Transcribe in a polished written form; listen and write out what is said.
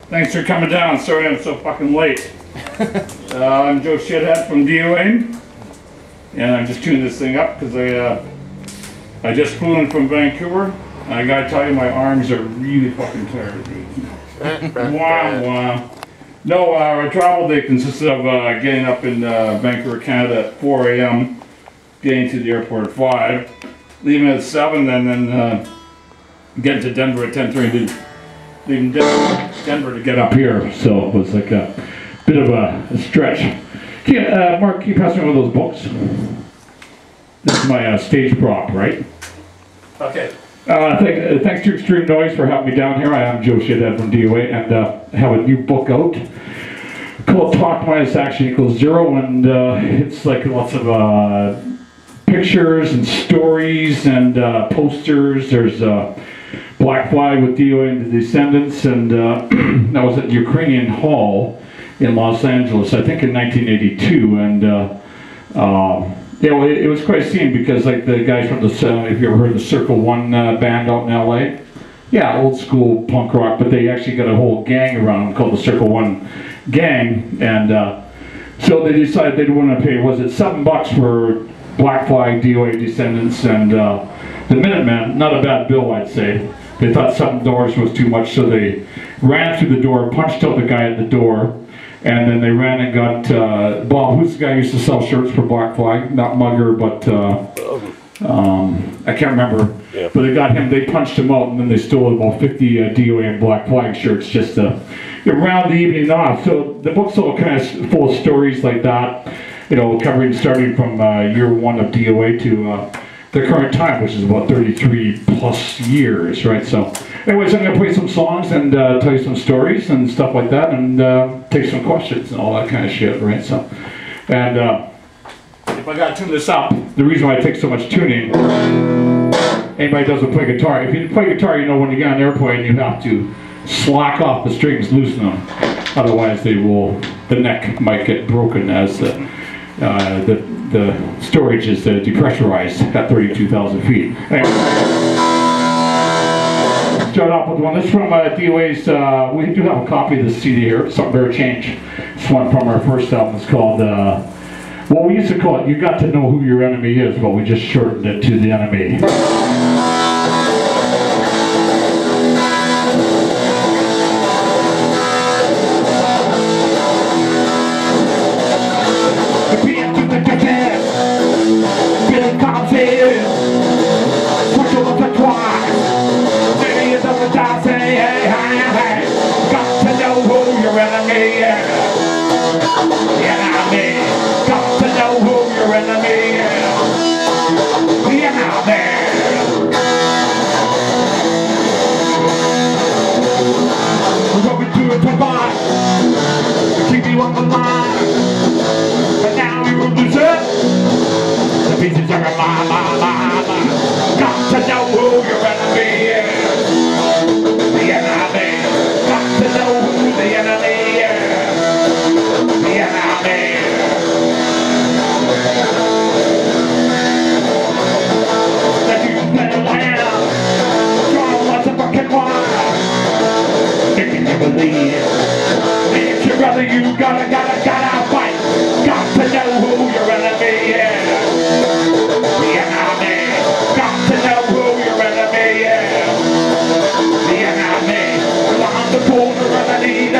Thanks for coming down. Sorry I'm so fucking late. I'm Joe Shithead from D.O.A. And I'm just tuning this thing up because I just flew in from Vancouver. And I gotta tell you, my arms are really fucking tired. Wow, wow. No, our travel day consisted of getting up in Vancouver, Canada at 4 a.m., getting to the airport at 5, leaving at 7, and then getting to Denver at 10:30. Leaving Denver to get up here, so it was like a bit of a stretch. Mark, can you pass me one of those books? This is my stage prop, right? Okay. Thanks to Extreme Noise for having me down here. I am Joe Shithead from D.O.A. and have a new book out called Talk Minus Action Equals Zero, and it's like lots of pictures and stories and posters. There's Black Flag with D.O.A. and the Descendants, and that was at the Ukrainian Hall in Los Angeles, I think in 1982, and yeah, it was quite a scene because like the guys from the, if you ever heard the Circle One band out in LA, yeah, old school punk rock, but they actually got a whole gang around them called the Circle One Gang, and so they decided they didn't want to pay, was it $7 for Black Flag, D.O.A. Descendants, and the Minutemen, not a bad bill, I'd say. They thought $7 was too much, so they ran through the door, punched out the guy at the door, and then they ran and got Bob, who's the guy who used to sell shirts for Black Flag? Not Mugger, but I can't remember. Yeah. But they got him, they punched him out, and then they stole about 50 D.O.A. and Black Flag shirts just to round the evening off. So the book's all kind of full of stories like that, you know, covering starting from year one of D.O.A. to the current time, which is about 33 plus years, right? So anyways, I'm going to play some songs and tell you some stories and stuff like that, and take some questions and all that kind of shit, right? So, and if I got to tune this up, the reason why I take so much tuning, anybody doesn't play guitar, if you play guitar, you know when you get on an airplane, you have to slack off the strings, loosen them, otherwise they will, the neck might get broken as the storage is depressurized at 32,000 feet. Anyway, start off with one. This is from D.O.A.'s, we do have a copy of the CD here, Something Better Change. This one from our first album. It's called, well, we used to call it You Got to Know Who Your Enemy Is, but we just shortened it to The Enemy. You gotta fight. Got to know who your enemy is. The enemy. Got to know who your enemy is. The enemy. Around the corner of the need